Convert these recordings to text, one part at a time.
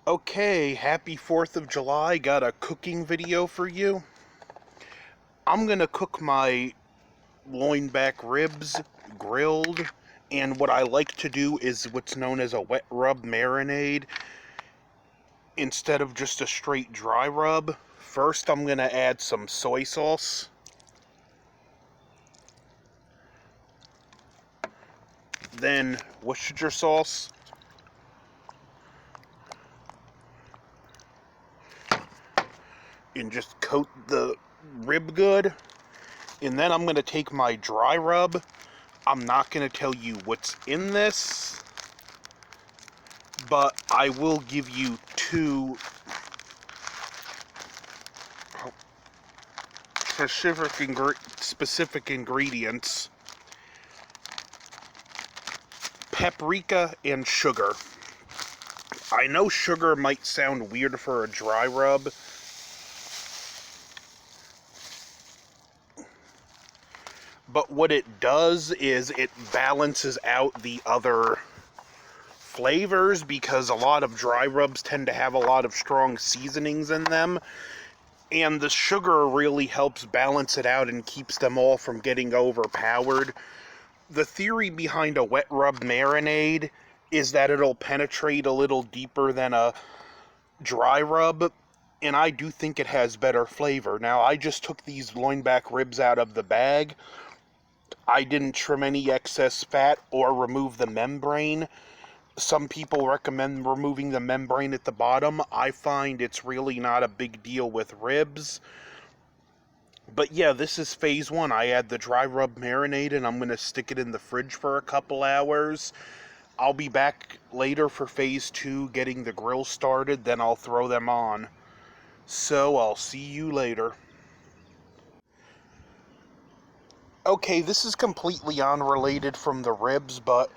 Okay, happy 4th of July. Got a cooking video for you. I'm gonna cook my loin back ribs grilled, and what I like to do is what's known as a wet rub marinade instead of just a straight dry rub. First, I'm gonna add some soy sauce. Then Worcestershire sauce. And just coat the rib good. And then I'm going to take my dry rub. I'm not going to tell you what's in this, but I will give you two specific ingredients: paprika and sugar. I know sugar might sound weird for a dry rub, but what it does is it balances out the other flavors, because a lot of dry rubs tend to have a lot of strong seasonings in them, and the sugar really helps balance it out and keeps them all from getting overpowered. The theory behind a wet rub marinade is that it'll penetrate a little deeper than a dry rub, and I do think it has better flavor. Now, I just took these loin back ribs out of the bag. I didn't trim any excess fat or remove the membrane. Some people recommend removing the membrane at the bottom. I find it's really not a big deal with ribs. But yeah, this is phase one. I add the dry rub marinade and I'm going to stick it in the fridge for a couple hours. I'll be back later for phase two, getting the grill started, then I'll throw them on. So I'll see you later. Okay, this is completely unrelated from the ribs, but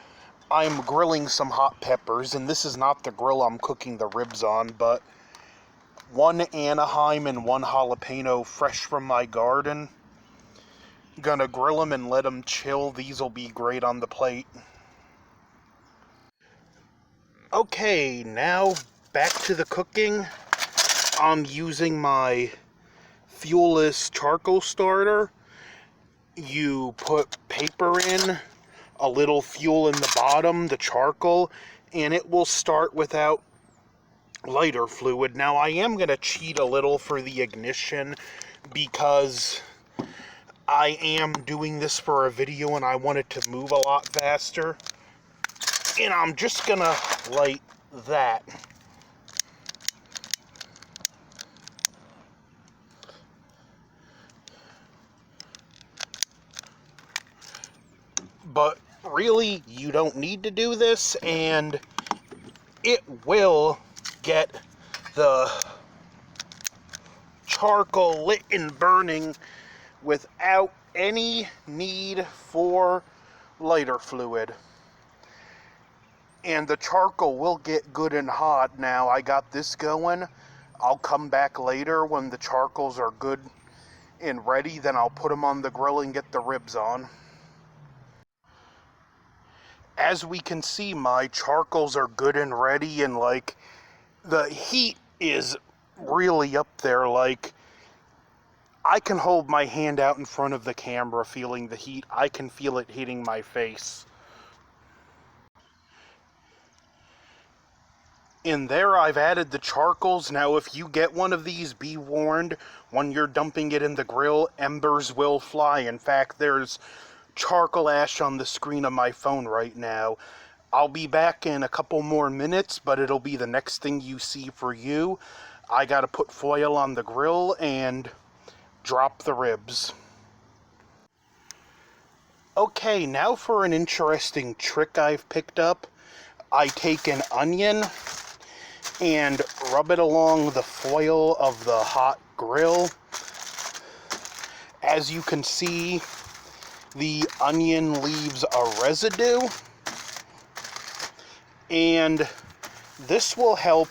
I'm grilling some hot peppers, and this is not the grill I'm cooking the ribs on, but one Anaheim and one jalapeno fresh from my garden. Gonna grill them and let them chill. These will be great on the plate. Okay, now back to the cooking. I'm using my fuelless charcoal starter. You put paper in, a little fuel in the bottom, the charcoal, and it will start without lighter fluid. Now, I am going to cheat a little for the ignition because I am doing this for a video and I want it to move a lot faster. And I'm just going to light that. But really, you don't need to do this, and it will get the charcoal lit and burning without any need for lighter fluid. And the charcoal will get good and hot. Now, I got this going. I'll come back later when the charcoals are good and ready, then I'll put them on the grill and get the ribs on. As we can see, my charcoals are good and ready, and like the heat is really up there. Like, I can hold my hand out in front of the camera feeling the heat. I can feel it hitting my face. In there, I've added the charcoals. Now, if you get one of these, be warned, when you're dumping it in the grill, embers will fly. In fact, there's charcoal ash on the screen of my phone right now. I'll be back in a couple more minutes, but it'll be the next thing you see for you. I gotta put foil on the grill and drop the ribs. Okay, now for an interesting trick I've picked up. I take an onion and rub it along the foil of the hot grill. As you can see, the onion leaves a residue, and this will help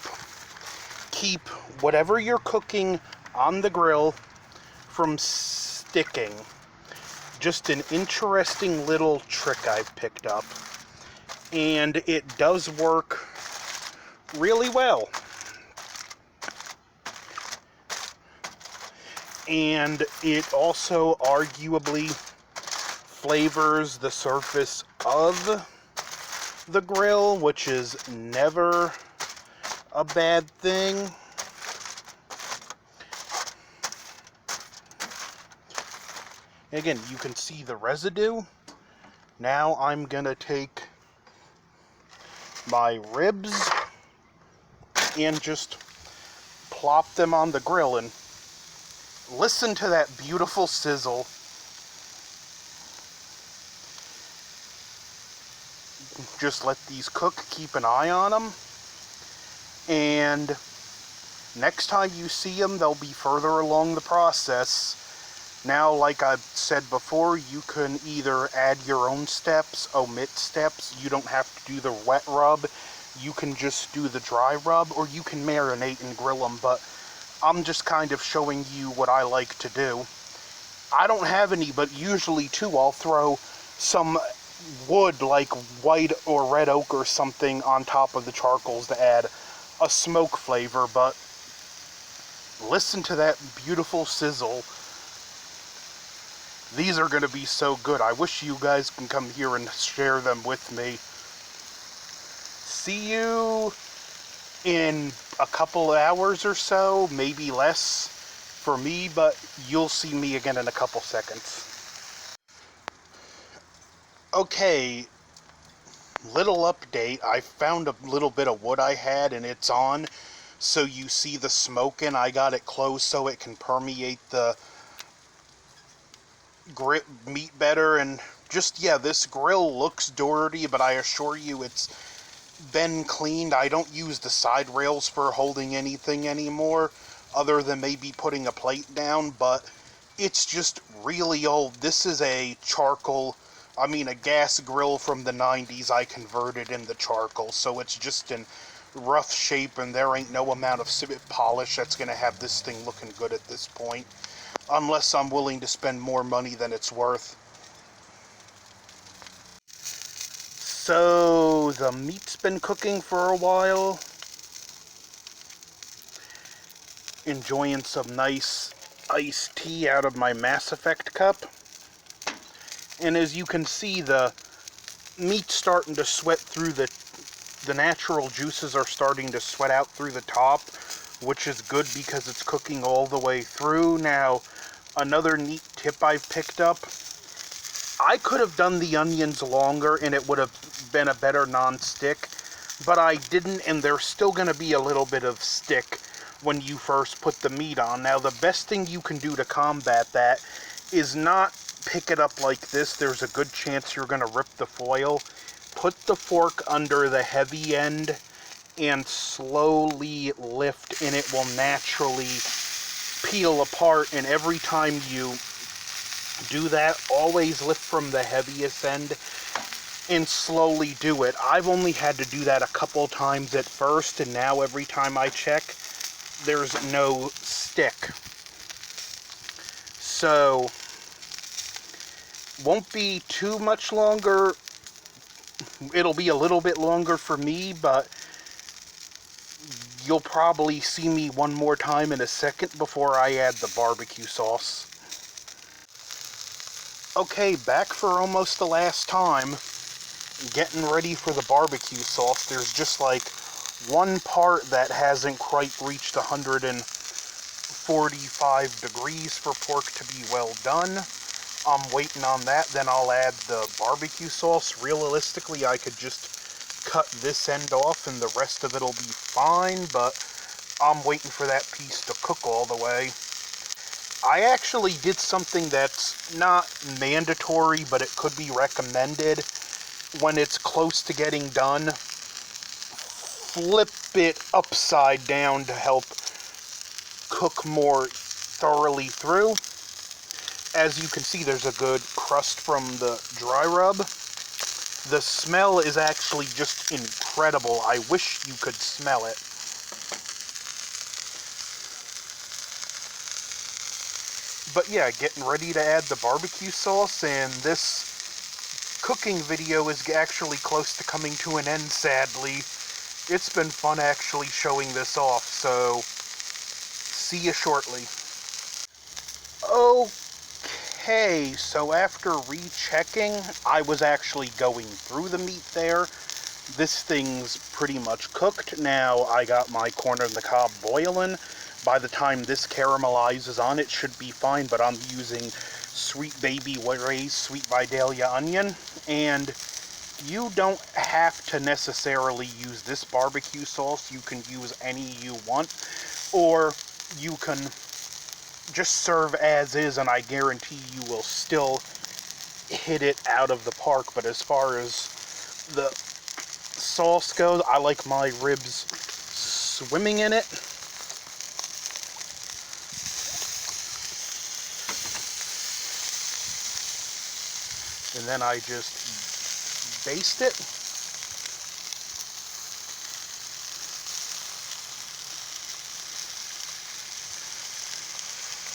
keep whatever you're cooking on the grill from sticking. Just an interesting little trick I've picked up, and it does work really well. and it also arguably flavors the surface of the grill, which is never a bad thing. Again, you can see the residue. Now I'm gonna take my ribs and just plop them on the grill and listen to that beautiful sizzle. Just let these cook, keep an eye on them, and next time you see them, they'll be further along the process. Now, like I've said before, you can either add your own steps, omit steps. You don't have to do the wet rub. You can just do the dry rub, or you can marinate and grill them, but I'm just kind of showing you what I like to do. I don't have any, but usually, too, I'll throw some wood, like white or red oak or something, on top of the charcoals to add a smoke flavor, but listen to that beautiful sizzle. These are going to be so good. I wish you guys can come here and share them with me. See you in a couple hours or so, maybe less for me, but you'll see me again in a couple seconds. Okay, little update. I found a little bit of wood I had, and it's on, so you see the smoking. I got it closed so it can permeate the meat better, and just, yeah, this grill looks dirty, but I assure you it's been cleaned. I don't use the side rails for holding anything anymore, other than maybe putting a plate down, but it's just really old. This is a a gas grill from the 90s I converted into charcoal, so it's just in rough shape, and there ain't no amount of civet polish that's going to have this thing looking good at this point, unless I'm willing to spend more money than it's worth. So, the meat's been cooking for a while. Enjoying some nice iced tea out of my Mass Effect cup. And as you can see, the meat's starting to sweat through the natural juices are starting to sweat out through the top, which is good because it's cooking all the way through. Now, another neat tip I've picked up, I could have done the onions longer and it would have been a better non-stick, but I didn't, and there's still going to be a little bit of stick when you first put the meat on. Now, the best thing you can do to combat that is not pick it up like this. There's a good chance you're going to rip the foil. Put the fork under the heavy end and slowly lift, and it will naturally peel apart. And every time you do that, always lift from the heaviest end and slowly do it. I've only had to do that a couple times at first, and now every time I check, there's no stick. So, won't be too much longer. It'll be a little bit longer for me, but you'll probably see me one more time in a second before I add the barbecue sauce. Okay, back for almost the last time, getting ready for the barbecue sauce. There's just like one part that hasn't quite reached 145 degrees for pork to be well done. I'm waiting on that, then I'll add the barbecue sauce. Realistically, I could just cut this end off and the rest of it'll be fine, but I'm waiting for that piece to cook all the way. I actually did something that's not mandatory, but it could be recommended. When it's close to getting done, flip it upside down to help cook more thoroughly through. As you can see, there's a good crust from the dry rub. The smell is actually just incredible. I wish you could smell it. But yeah, getting ready to add the barbecue sauce, and this cooking video is actually close to coming to an end, sadly. It's been fun actually showing this off, so see you shortly. Okay, so after rechecking, I was actually going through the meat there. This thing's pretty much cooked. Now I got my corn on the cob boiling. By the time this caramelizes on, it should be fine, but I'm using Sweet Baby Ray's Sweet Vidalia onion, and you don't have to necessarily use this barbecue sauce. You can use any you want, or you can just serve as is, and I guarantee you will still hit it out of the park. But as far as the sauce goes, I like my ribs swimming in it. And then I just baste it.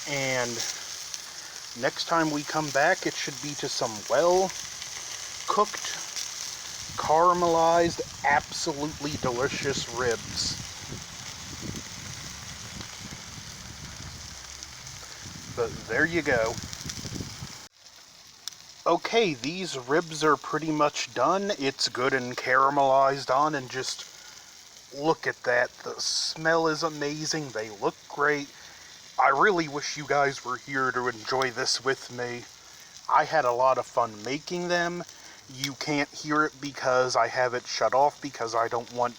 And next time we come back, it should be to some well-cooked, caramelized, absolutely delicious ribs. But there you go. Okay, these ribs are pretty much done. It's good and caramelized on, and just look at that. The smell is amazing. They look great. I really wish you guys were here to enjoy this with me. I had a lot of fun making them. You can't hear it because I have it shut off because I don't want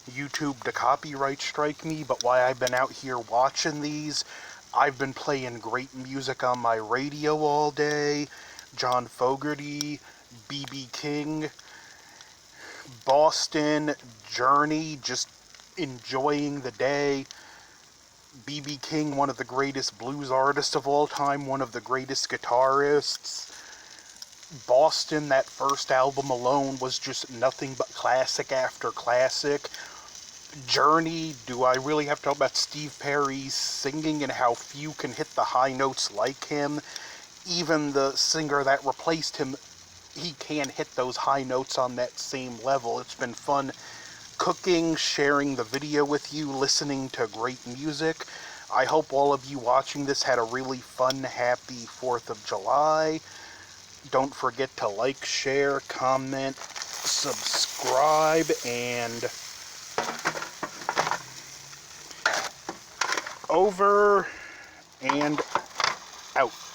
YouTube to copyright strike me, but while I've been out here watching these, I've been playing great music on my radio all day. John Fogerty, B.B. King, Boston, Journey, just enjoying the day. B.B. King, one of the greatest blues artists of all time, one of the greatest guitarists. Boston, that first album alone was just nothing but classic after classic. Journey, do I really have to talk about Steve Perry's singing and how few can hit the high notes like him? Even the singer that replaced him, he can't hit those high notes on that same level. It's been fun cooking, sharing the video with you, listening to great music. I hope all of you watching this had a really fun, happy 4th of July. Don't forget to like, share, comment, subscribe, and over and out.